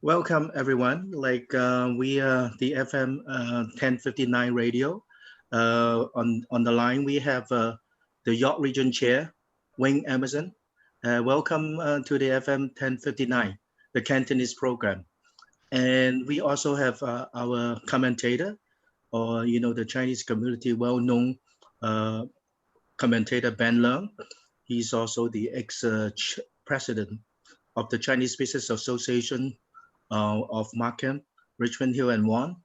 Welcome everyone. We are the FM 1059 radio. On the line we have the York Region Chair, Wayne Emmerson. Welcome to the FM 1059, the Cantonese program. And we also have our commentator, or the Chinese community well-known uh, commentator Ben Leung. He's also the ex-president of the Chinese Business Association of Markham, Richmond Hill and Vaughan.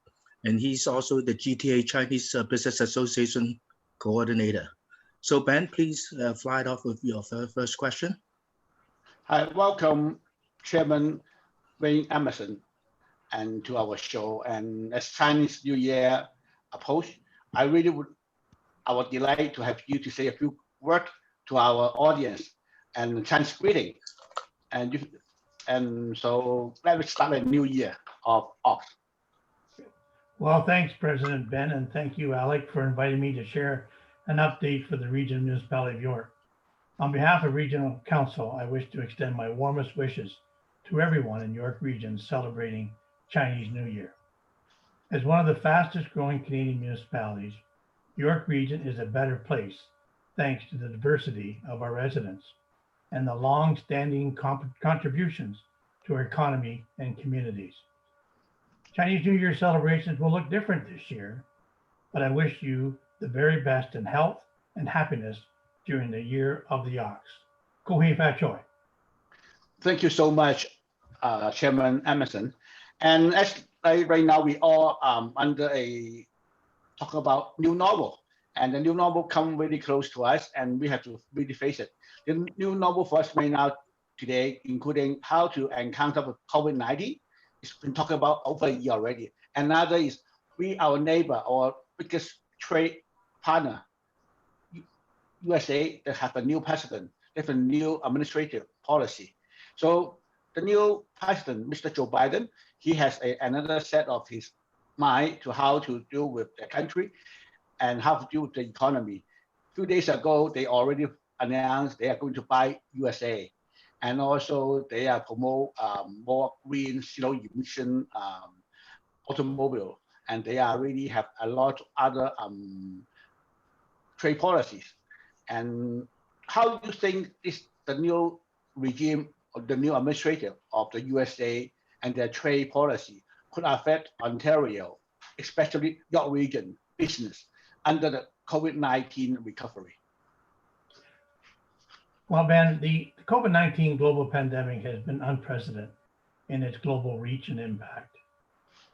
And he's also the GTA Chinese Business Association coordinator. So Ben, please fly it off with your first question. Hi, welcome Chairman Wayne Emmerson and to our show. And as Chinese New Year approach, I would delight to have you to say a few words to our audience and Chinese greeting. And so let's start a new year of Ox. Well, thanks, President Ben, and thank you, Alec, for inviting me to share an update for the Regional Municipality of York. On behalf of Regional Council, I wish to extend my warmest wishes to everyone in York Region celebrating Chinese New Year. As one of the fastest growing Canadian municipalities, York Region is a better place thanks to the diversity of our residents and the long-standing contributions to our economy and communities. Chinese New Year celebrations will look different this year, but I wish you the very best in health and happiness during the year of the ox. Ko hei fa choi. Thank you so much, Chairman Emmerson. And as right now we all under a talk about new normal, and the new normal come really close to us, and we have to really face it. The new normal for us right now today, including how to encounter with COVID-19. It's been talked about over a year already. Another is our neighbor, our biggest trade partner, USA, they have a new president, they have a new administrative policy. So the new president, Mr. Joe Biden, he has another set of his mind to how to deal with the country and how to deal with the economy. A few days ago, they already announced they are going to buy USA. And also they are promote more green, zero emission automobile. And they are really have a lot of other trade policies. And how do you think the new regime or the new administrator of the USA and their trade policy could affect Ontario, especially York Region business under the COVID-19 recovery? Well, Ben, the COVID-19 global pandemic has been unprecedented in its global reach and impact.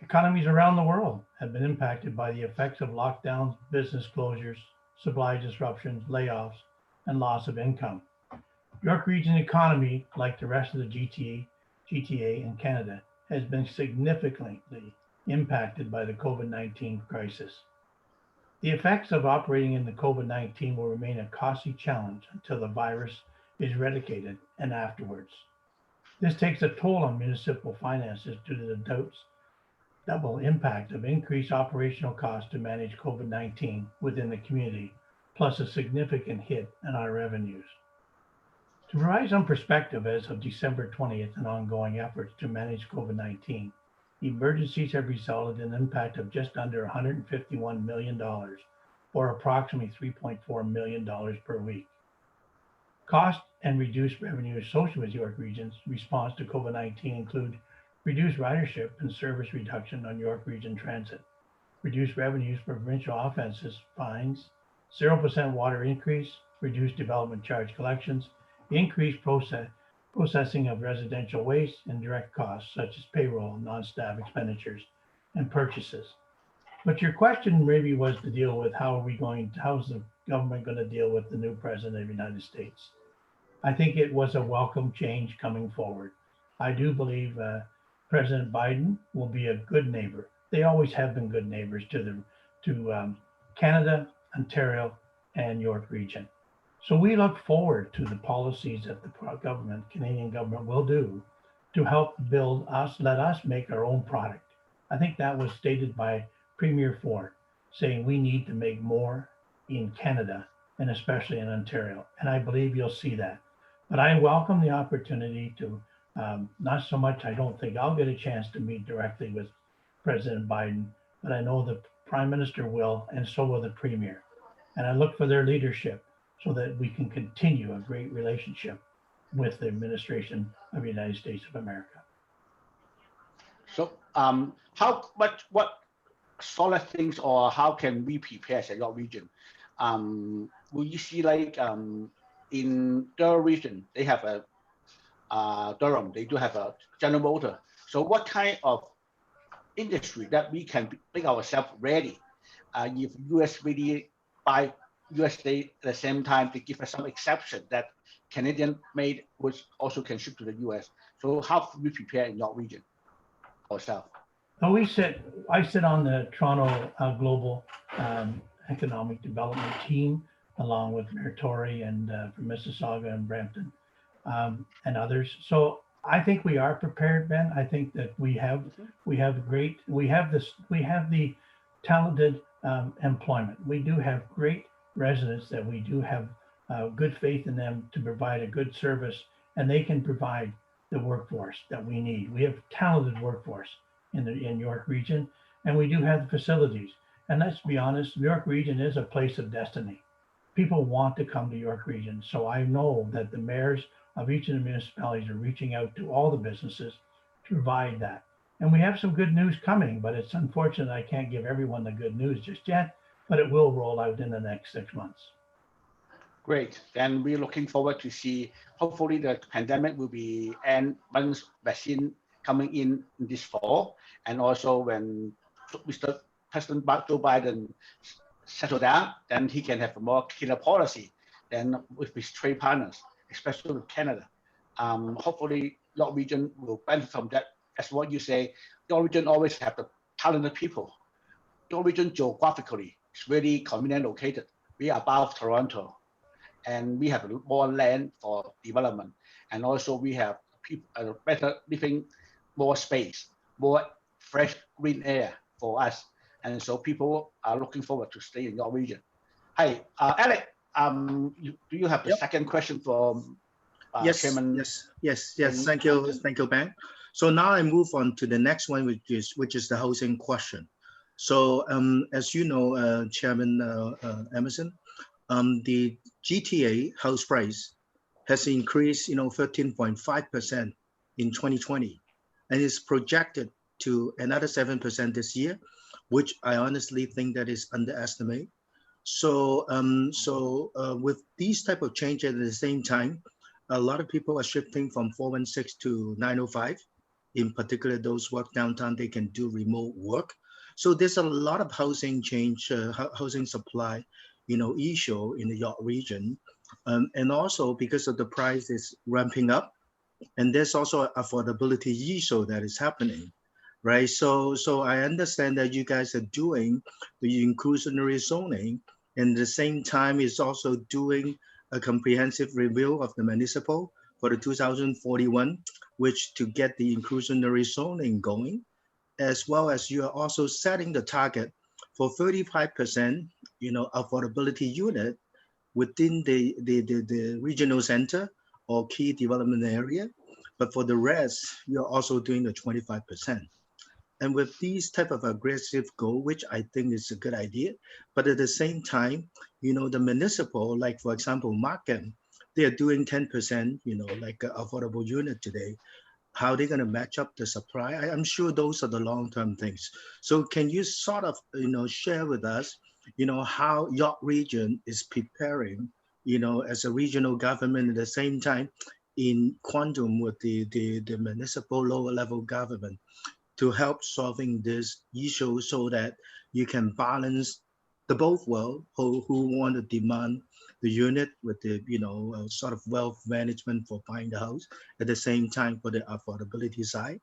Economies around the world have been impacted by the effects of lockdowns, business closures, supply disruptions, layoffs, and loss of income. York Region economy, like the rest of the GTA and Canada, has been significantly impacted by the COVID-19 crisis. The effects of operating in the COVID-19 will remain a costly challenge until the virus is eradicated and afterwards. This takes a toll on municipal finances due to the double impact of increased operational costs to manage COVID-19 within the community, plus a significant hit on our revenues. To provide some perspective, as of December 20th and ongoing efforts to manage COVID-19, emergencies have resulted in an impact of just under $151 million, or approximately $3.4 million per week. Cost and reduced revenue associated with York Region's response to COVID-19 include reduced ridership and service reduction on York Region Transit, reduced revenues for provincial offenses, fines, 0% water increase, reduced development charge collections, increased processing of residential waste, and direct costs such as payroll, non-staff expenditures, and purchases. But your question maybe was to deal with how's the government going to deal with the new president of the United States? I think it was a welcome change coming forward. I do believe President Biden will be a good neighbor. They always have been good neighbors to Canada, Ontario, and York Region. So we look forward to the policies that the Canadian government will do to help let us make our own product. I think that was stated by Premier Ford, saying we need to make more in Canada and especially in Ontario. And I believe you'll see that. But I welcome the opportunity to Not so much, I don't think I'll get a chance to meet directly with President Biden, but I know the Prime Minister will, and so will the Premier. And I look for their leadership so that we can continue a great relationship with the administration of the United States of America. So what solid things or how can we prepare as your region? Will you see like in the region, they have a Durham, they do have a General Motor. So what kind of industry that we can make ourselves ready if US really buy USA at the same time to give us some exception that Canadian made which also can ship to the US. So how can we prepare in your region ourselves? So I sit on the Toronto Global Economic Development team, along with Mayor Tory and from Mississauga and Brampton and others. So I think we are prepared, Ben. I think that we have the talented employment. We do have great residents that we do have good faith in them to provide a good service, and they can provide the workforce that we need. We have talented workforce in York Region, and we do have the facilities. And let's be honest, York Region is a place of destiny. People want to come to York Region. So I know that the mayors of each of the municipalities are reaching out to all the businesses to provide that. And we have some good news coming, but it's unfortunate I can't give everyone the good news just yet, but it will roll out in the next 6 months. Great. Then we're looking forward to see, hopefully the pandemic will be end once vaccine coming in this fall. And also when Mr. President Joe Biden settle down, then he can have a more clear policy than with his trade partners, especially with Canada. Hopefully your region will benefit from that. As what you say, your region always have the talented people. Your region geographically is really convenient located. We are above Toronto, and we have more land for development. And also we have people, better living, more space, more fresh green air for us. And so people are looking forward to stay in your region. Hi, Alec, do you have the second question from Chairman? Yes. Thank you, Ben. So now I move on to the next one, which is the housing question. So as you know, Chairman Emmerson, the GTA house price has increased, 13.5% in 2020, and is projected to another 7% this year, which I honestly think that is underestimated. So, with these type of changes at the same time, a lot of people are shifting from 416 to 905. In particular, those work downtown, they can do remote work. So there's a lot of housing change, housing supply, issue in the York region. And also because of the price is ramping up, and there's also affordability issue that is happening, right? So I understand that you guys are doing the inclusionary zoning, and at the same time is also doing a comprehensive review of the municipal for the 2041, which to get the inclusionary zoning going, as well as you are also setting the target for 35%, affordability unit within the regional center or key development area. But for the rest, you're also doing the 25%. And with these type of aggressive goal, which I think is a good idea, but at the same time, the municipal, like for example, Markham, they are doing 10%, like affordable unit today. How are they going to match up the supply? I'm sure those are the long-term things. So can you sort of, share with us, how York region is preparing, as a regional government at the same time in quantum with the municipal lower level government to help solving this issue so that you can balance the both world who want to demand the unit with the, sort of wealth management for buying the house at the same time for the affordability side.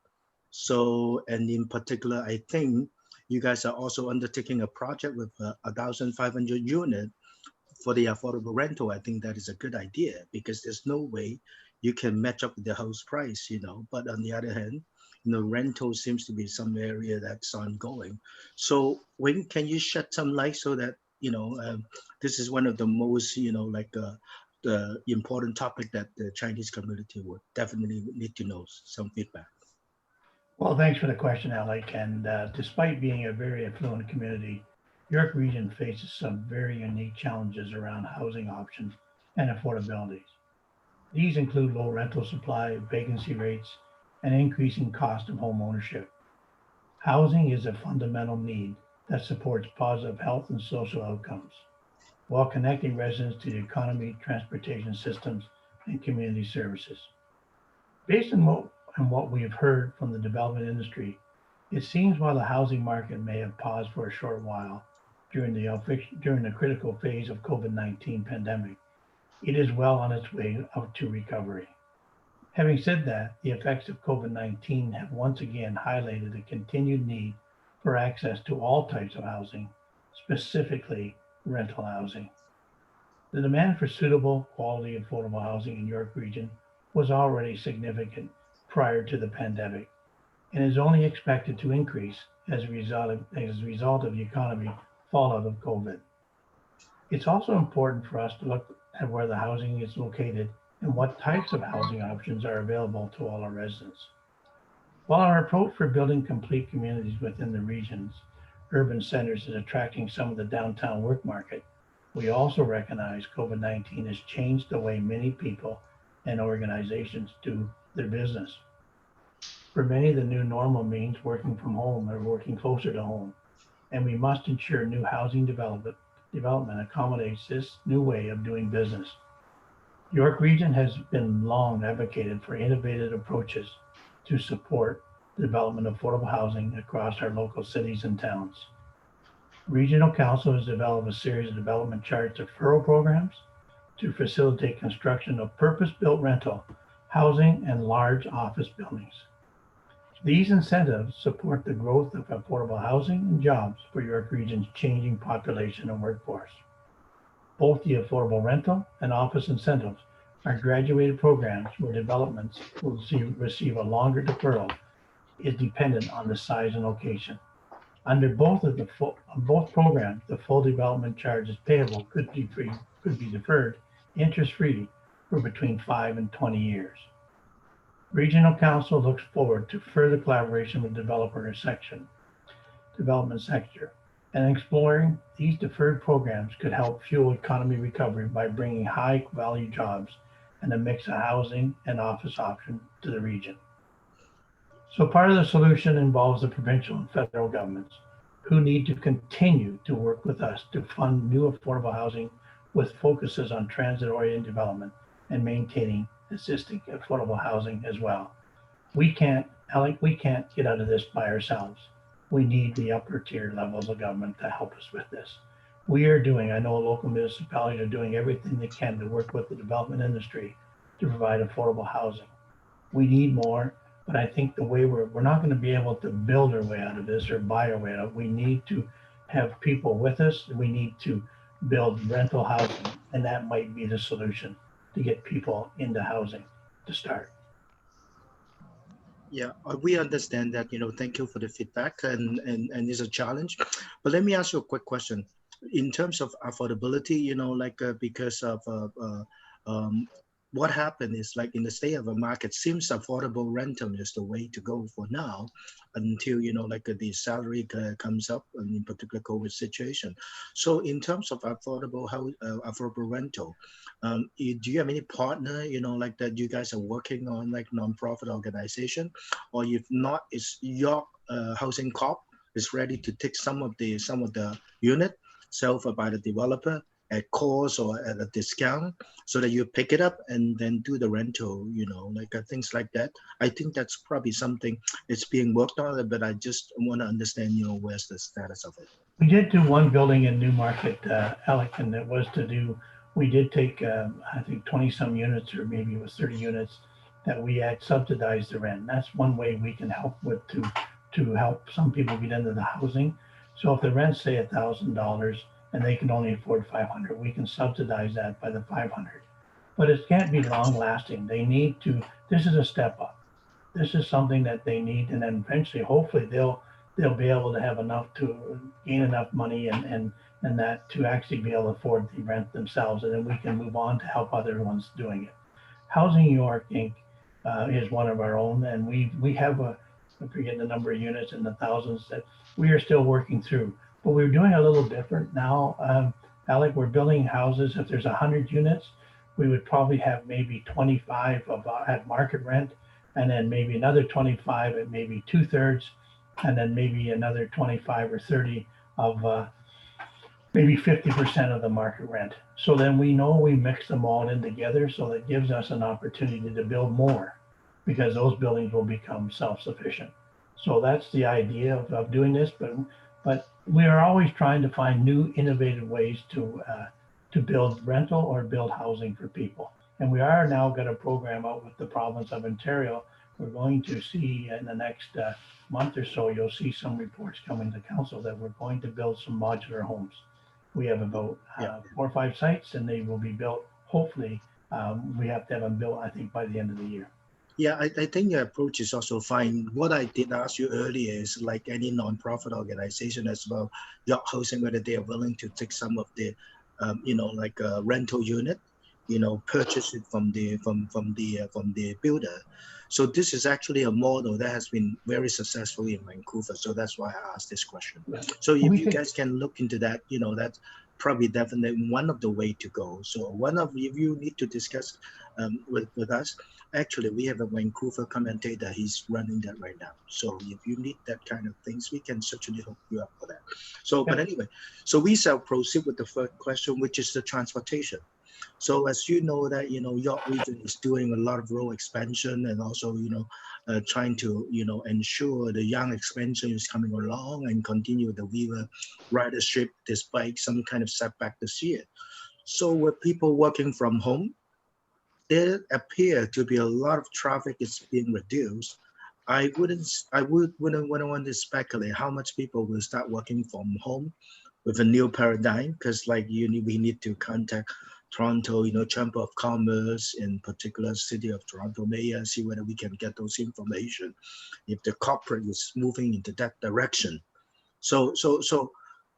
So, and in particular, I think you guys are also undertaking a project with 1,500 units for the affordable rental. I think that is a good idea because there's no way you can match up with the house price, but on the other hand, rental seems to be some area that's ongoing. So when can you shed some light so that, this is one of the most, important topic that the Chinese community would definitely need to know some feedback. Well, thanks for the question, Alec. And despite being a very affluent community, York Region faces some very unique challenges around housing options and affordabilities. These include low rental supply, vacancy rates, and increasing cost of home ownership. Housing is a fundamental need that supports positive health and social outcomes, while connecting residents to the economy, transportation systems, and community services. Based on what we have heard from the development industry, it seems while the housing market may have paused for a short while during the critical phase of COVID-19 pandemic, it is well on its way out to recovery. Having said that, the effects of COVID-19 have once again highlighted the continued need for access to all types of housing, specifically rental housing. The demand for suitable, quality, affordable housing in York Region was already significant prior to the pandemic and is only expected to increase as a result of the economy fallout of COVID. It's also important for us to look at where the housing is located and what types of housing options are available to all our residents. While our approach for building complete communities within the region's urban centers is attracting some of the downtown work market, we also recognize COVID-19 has changed the way many people and organizations do their business. For many, the new normal means working from home or working closer to home, and we must ensure new housing development accommodates this new way of doing business. York Region has been long advocated for innovative approaches to support the development of affordable housing across our local cities and towns. Regional Council has developed a series of development charter deferral programs to facilitate construction of purpose-built rental housing and large office buildings. These incentives support the growth of affordable housing and jobs for York Region's changing population and workforce. Both the affordable rental and office incentives are graduated programs where developments will receive a longer deferral is dependent on the size and location. Under both programs, the full development charges payable could be deferred interest-free for between 5 and 20 years. Regional Council looks forward to further collaboration with development sector, and exploring these deferred programs could help fuel economy recovery by bringing high-value jobs and a mix of housing and office options to the region. So part of the solution involves the provincial and federal governments who need to continue to work with us to fund new affordable housing with focuses on transit-oriented development and maintaining existing affordable housing as well. We can't get out of this by ourselves. We need the upper tier levels of government to help us with this. I know local municipalities are doing everything they can to work with the development industry to provide affordable housing. We need more, but I think the way we're not going to be able to build our way out of this or buy our way out. We need to have people with us. We need to build rental housing, and that might be the solution to get people into housing to start. Yeah, we understand that, thank you for the feedback and it's a challenge. But let me ask you a quick question. In terms of affordability, because of what happened is like in the state of the market, seems affordable rental is the way to go for now until, the salary comes up and in particular COVID situation. So in terms of affordable rental, do you have any partner, that you guys are working on, like nonprofit organization, or if not, is your housing corp is ready to take some of the unit sold by the developer at cost or at a discount so that you pick it up and then do the rental, things like that. I think that's probably something it's being worked on, but I just want to understand, where's the status of it. We did do one building in Newmarket, Alec, and it was we did take, I think 20 some units, or maybe it was 30 units that we had subsidized the rent. And that's one way we can help with to help some people get into the housing. So if the rent say $1,000 and they can only afford $500, we can subsidize that by the $500. But it can't be long lasting. This is a step up. This is something that they need, and then eventually, hopefully, they'll they'll be able to have enough to gain enough money and that to actually be able to afford the rent themselves, and then we can move on to help other ones doing it. Housing York Inc. Is one of our own, and we have I forget the number of units in the thousands that we are still working through. But we're doing a little different now, Alec. We're building houses. If there's 100 units, we would probably have maybe 25 of at market rent, and then maybe another 25 at maybe 2/3, and then maybe another 25 or 30 of maybe 50% of the market rent. So then we know we mix them all in together, so that gives us an opportunity to build more, because those buildings will become self-sufficient. So that's the idea of doing this, but we are always trying to find new innovative ways to build rental or build housing for people. And we are now got a program out with the province of Ontario. We're going to see in the next month or so, you'll see some reports coming to council that we're going to build some modular homes. We have about 4 or 5 sites, and they will be built. Hopefully, we have to have them built, I think, by the end of the year. Yeah, I think your approach is also fine. What I did ask you earlier is, like any nonprofit organization as well, York Housing, whether they are willing to take some of the, like a rental unit, purchase it from the builder. So this is actually a model that has been very successful in Vancouver. So that's why I asked this question. Yeah. So if you guys can look into that, that's probably definitely one of the way to go. So if you need to discuss with us, actually we have a Vancouver commentator. He's running that right now. So if you need that kind of things, we can certainly hook you up for that. So, But anyway, so we shall proceed with the first question, which is the transportation. So as you know that, York region is doing a lot of road expansion, and also, trying to, ensure the young expansion is coming along and continue the Viva ridership despite some kind of setback this year. So with people working from home, there appear to be a lot of traffic is being reduced. I wouldn't want to speculate how much people will start working from home with a new paradigm, because we need to contact Toronto, Chamber of Commerce, in particular City of Toronto Mayor, see whether we can get those information if the corporate is moving into that direction. So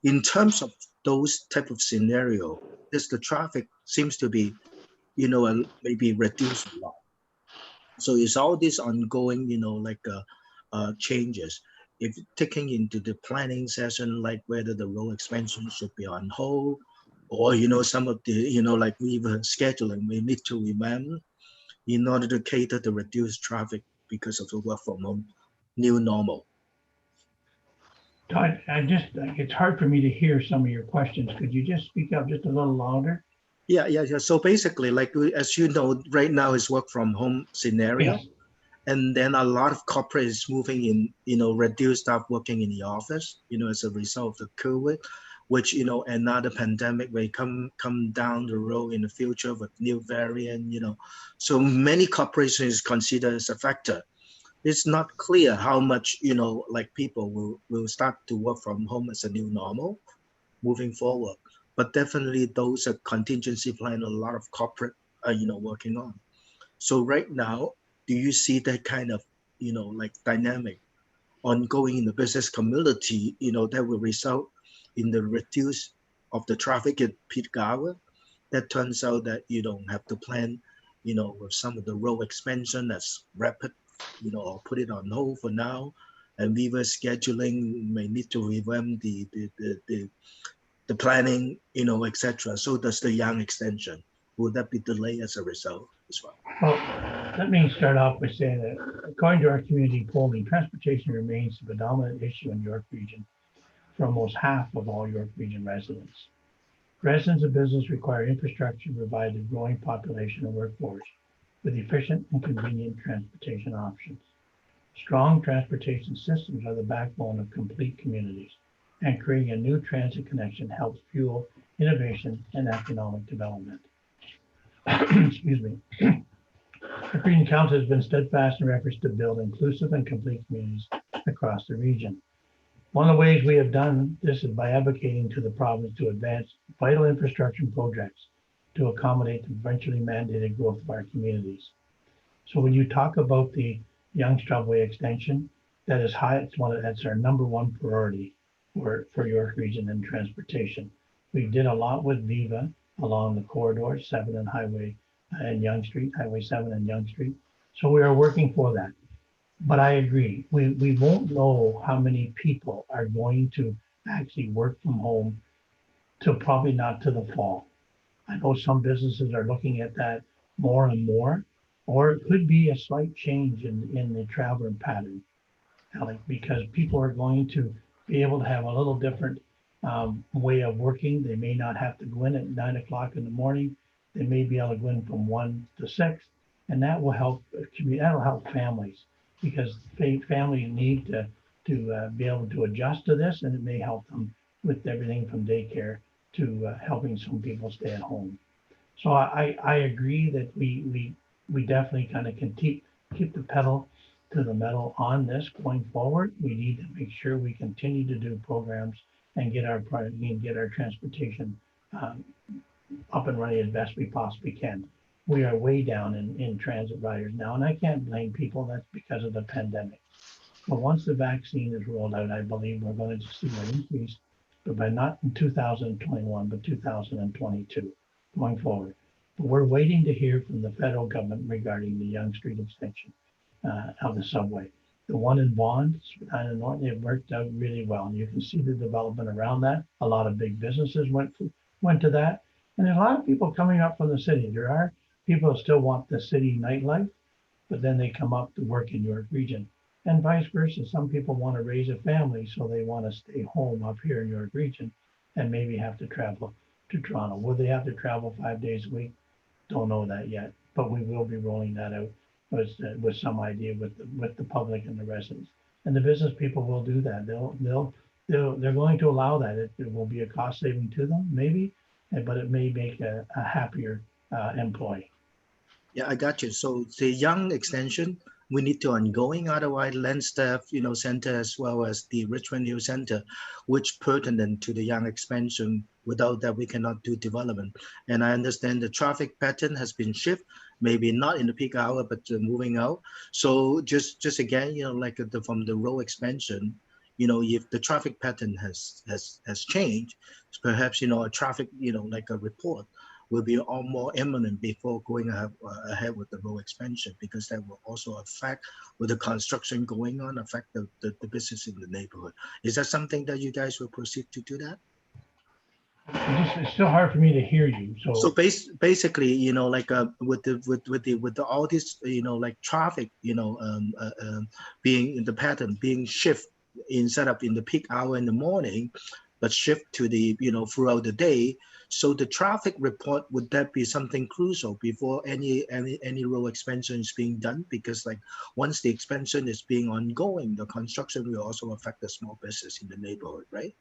in terms of those type of scenario, the traffic seems to be, maybe reduced a lot. So it's all this ongoing, changes. If taking into the planning session, like whether the road expansion should be on hold, or some of the like we were scheduling, we need to remember in order to cater to reduce traffic because of the work from home new normal. Todd, it's hard for me to hear some of your questions. Could you just speak up just a little louder? Yeah. So basically, as you know, right now is work from home scenario. Yes. And then a lot of corporate is moving in, reduced staff working in the office, as a result of the COVID, which, another pandemic may come down the road in the future with new variant, So many corporations consider as a factor. It's not clear how much, people will start to work from home as a new normal moving forward. But definitely those are contingency plan a lot of corporate are, working on. So right now, do you see that kind of, dynamic ongoing in the business community, that will result in the reduce of the traffic at peak hour? That turns out that you don't have to plan, with some of the road expansion that's rapid, or put it on hold for now. And Viva scheduling may need to revamp the planning, etc. So does the young extension. Will that be delayed as a result as well? Well, let me start off by saying that according to our community polling, transportation remains the predominant issue in York Region for almost half of all York Region residents. Residents and business require infrastructure to provide a growing population and workforce with efficient and convenient transportation options. Strong transportation systems are the backbone of complete communities, and creating a new transit connection helps fuel innovation and economic development. Excuse me. The Region Council has been steadfast in efforts to build inclusive and complete communities across the region. One of the ways we have done this is by advocating to the province to advance vital infrastructure projects to accommodate the provincially mandated growth of our communities. So when you talk about the Young Strawberry extension, that is high. It's that's our number one priority for York Region and transportation. We did a lot with Viva along the corridor, 7 and Highway and Yonge Street, Highway 7 and Yonge Street. So we are working for that. But I agree, we won't know how many people are going to actually work from home till probably not to the fall. I know some businesses are looking at that more and more, or it could be a slight change in the traveler pattern, Alec, because people are going to be able to have a little different way of working. They may not have to go in at 9 o'clock in the morning. They may be able to go in from 1 to 6, and that will help. That'll help families because families need to be able to adjust to this, and it may help them with everything from daycare to helping some people stay at home. So I agree that we definitely kind of can keep the pedal to the metal on this going forward. We need to make sure we continue to do programs and get our transportation up and running as best we possibly can. We are way down in transit riders now, and I can't blame people. That's because of the pandemic. But once the vaccine is rolled out, I believe we're going to see an increase, but by not in 2021, but 2022 going forward. But we're waiting to hear from the federal government regarding the Yonge Street extension of the subway. The one in Vaughan, it worked out really well. And you can see the development around that. A lot of big businesses went to that. And there's a lot of people coming up from the city. There are people who still want the city nightlife, but then they come up to work in York Region. And vice versa. Some people want to raise a family, so they want to stay home up here in York Region and maybe have to travel to Toronto. Will they have to travel 5 days a week? Don't know that yet, but we will be rolling that out with some idea with the public and the residents. And the business people will do that. They're going to allow that. It will be a cost saving to them, maybe, but it may make a happier employee. Yeah, I got you. So the Yonge extension, we need to ongoing, otherwise Landstaff, center as well as the Richmond Hill Center, which pertinent to the Yonge expansion. Without that, we cannot do development. And I understand the traffic pattern has been shifted, maybe not in the peak hour, but moving out. So just again, from the road expansion, if the traffic pattern has changed, perhaps, a traffic, like a report will be all more imminent before going ahead with the road expansion, because that will also affect, with the construction going on, affect the business in the neighborhood. Is that something that you guys will proceed to do that? It's still hard for me to hear you. So basically, with all this, like traffic, being in the pattern being shift instead of in the peak hour in the morning, but shift to the, throughout the day. So the traffic report, would that be something crucial before any road expansion is being done? Because like once the expansion is being ongoing, the construction will also affect the small business in the neighborhood, right?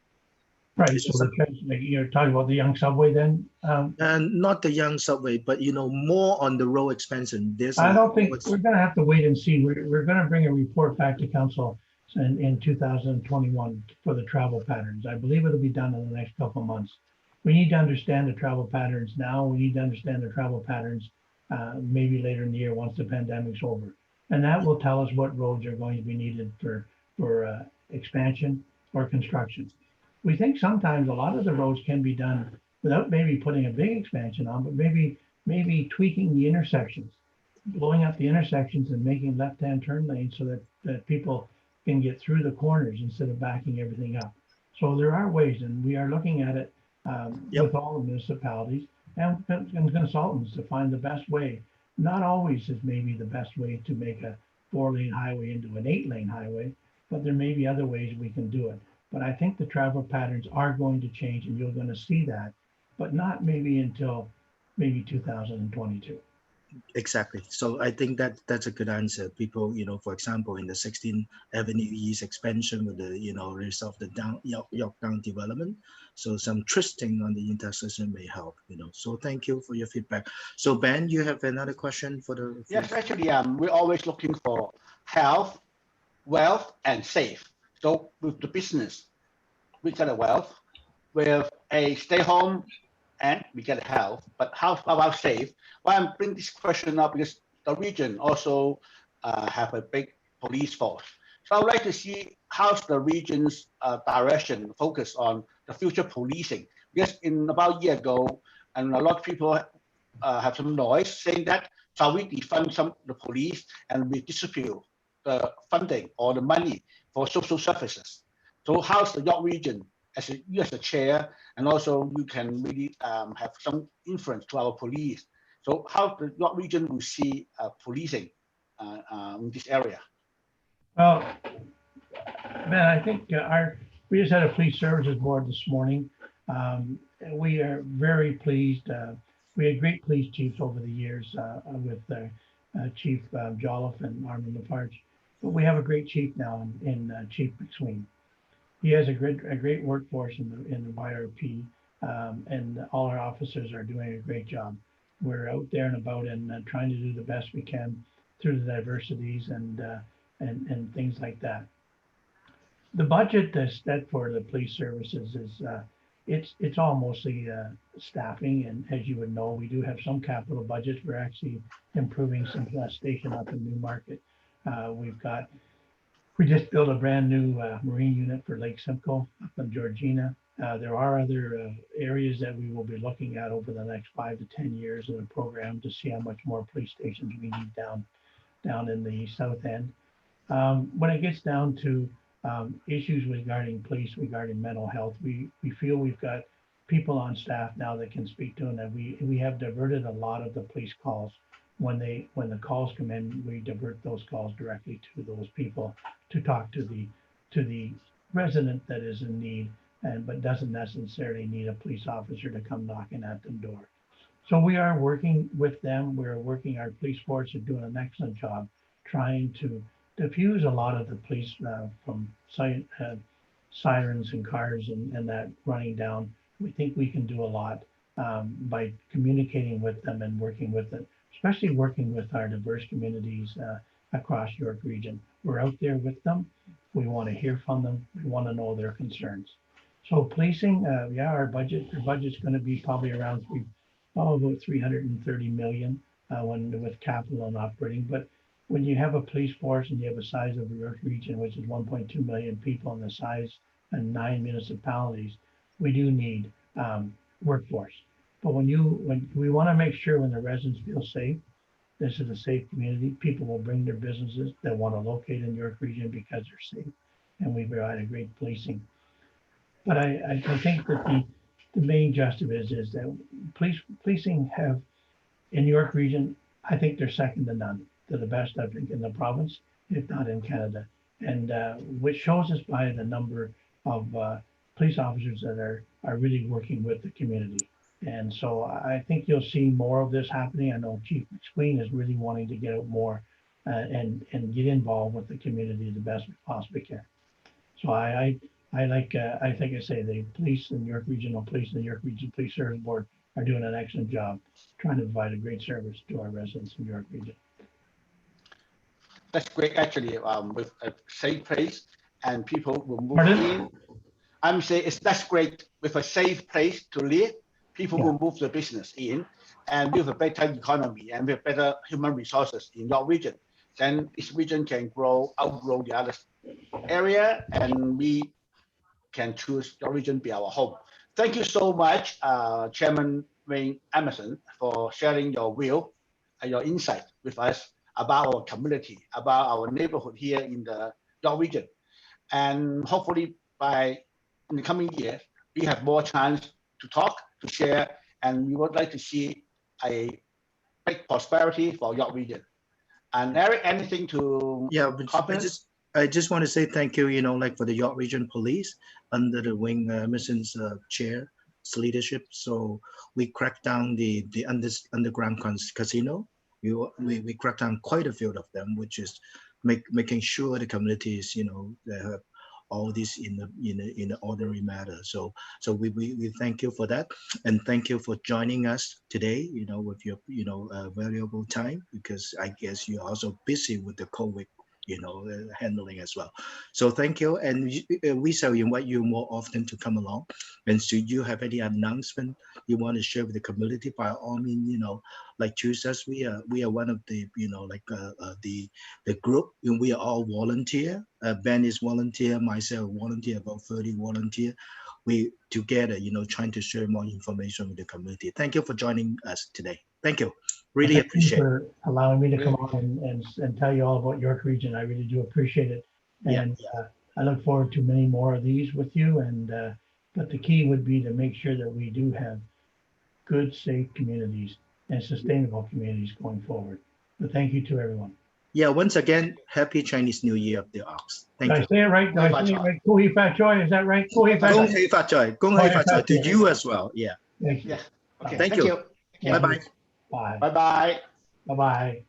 Right. So you're talking about the Yonge subway then? And not the Yonge subway, but more on the road expansion. I don't think we're going to have to wait and see. We're going to bring a report back to council in 2021 for the travel patterns. I believe it'll be done in the next couple of months. We need to understand the travel patterns now. We need to understand the travel patterns maybe later in the year once the pandemic's over. And that will tell us what roads are going to be needed for expansion or construction. We think sometimes a lot of the roads can be done without maybe putting a big expansion on, but maybe tweaking the intersections, blowing up the intersections and making left-hand turn lanes so that people can get through the corners instead of backing everything up. So there are ways, and we are looking at it with all the municipalities and consultants to find the best way. Not always is maybe the best way to make a 4-lane highway into an 8-lane highway, but there may be other ways we can do it. But I think the travel patterns are going to change, and you're going to see that, but not maybe until maybe 2022. Exactly. So I think that's a good answer. People, for example, in the 16th Avenue East expansion with the, result of the Yorktown development. So some twisting on the intersection may help, So thank you for your feedback. So Ben, you have another question for the... Yes, actually, we're always looking for health, wealth, and safe. So with the business, we get a wealth. With a stay home, and we get health. But how about safe? Why I'm bringing this question up because the region also have a big police force. So I would like to see how's the region's direction focus on the future policing. Because in about a year ago, and a lot of people have some noise saying that shall we defund some the police and redistribute the funding or the money for social services. So how's the York region as you as a chair, and also you can really have some influence to our police. So how the York region will see policing in this area? Well, man, I think we just had a police services board this morning. We are very pleased. We had great police chiefs over the years with Chief Jolliffe and Armin Lafarge, but we have a great chief now in Chief McSween. He has a great workforce in the YRP, and all our officers are doing a great job. We're out there and about and trying to do the best we can through the diversities and things like that. The budget that's set for the police services is it's all mostly staffing, and as you would know, we do have some capital budgets. We're actually improving some station up in Newmarket. We just built a brand new marine unit for Lake Simcoe up in Georgina. There are other areas that we will be looking at over the next 5 to 10 years in the program to see how much more police stations we need down in the south end. When it gets down to issues regarding police, regarding mental health, we feel we've got people on staff now that can speak to them, and we have diverted a lot of the police calls. When the calls come in, we divert those calls directly to those people to talk to the resident that is in need, but doesn't necessarily need a police officer to come knocking at the door. So we are working with them. Our police force are doing an excellent job trying to diffuse a lot of the police from sirens and cars and that running down. We think we can do a lot by communicating with them and working with it, especially working with our diverse communities across York Region. We're out there with them. We want to hear from them. We want to know their concerns. So policing, our budget's going to be probably around about 330 million with capital and operating. But when you have a police force and you have a size of York Region, which is 1.2 million people, and the size and 9 municipalities, we do need workforce. But when we want to make sure when the residents feel safe, this is a safe community. People will bring their businesses that want to locate in York Region because they're safe, and we provide a great policing. But I think that the main justice is that policing have in York Region, I think they're second to none. They're the best, I think, in the province, if not in Canada, and which shows us by the number of police officers that are really working with the community. And so I think you'll see more of this happening. I know Chief McSween is really wanting to get out more and get involved with the community the best we possibly can. So I think I say the police and York Regional Police and the York Region Police Service Board are doing an excellent job trying to provide a great service to our residents in York Region. That's great, actually, with a safe place and people will move in. I'm saying that's great with a safe place to live. People will move their business in, and with a better economy and with better human resources in your region, then this region can outgrow the other area, and we can choose your region be our home. Thank you so much, Chairman Wayne Emmerson, for sharing your view and your insight with us about our community, about our neighborhood here in the York region. And hopefully in the coming years, we have more chance to talk, to share, and we would like to see a big prosperity for York region. And Eric, anything to I just want to say thank you, like for the York Region Police under the Wayne Emmerson's chair's leadership. So we cracked down the underground casino. We cracked down quite a few of them, which is making sure the communities, they have all this in the ordinary matter. So we thank you for that, and thank you for joining us today. With your valuable time, because I guess you're also busy with the COVID handling as well. So thank you, and we shall invite you more often to come along. And should you have any announcement you want to share with the community, by all means, like choose us. We are one of the the group, and we are all volunteer. Ben is volunteer, myself volunteer, about 30 volunteer. We together, trying to share more information with the community. Thank you for joining us today. Thank you. Really appreciate it. For allowing me to come on and tell you all about York Region. I really do appreciate it. And I look forward to many more of these with you. And but the key would be to make sure that we do have good, safe communities and sustainable communities going forward. So thank you to everyone. Yeah, once again, happy Chinese New Year of the Ox. Thank you. Did I say it right? Did I say it right? Kuhi Fat Choi, is that right? Kuhi Fat Gong Choi. Hei Fat Choi. Gong Hei Fat Choi to you as well. Yeah. Thank you. Yeah. Okay. Thank you. Yeah. Bye-bye. Bye. Bye-bye. Bye-bye.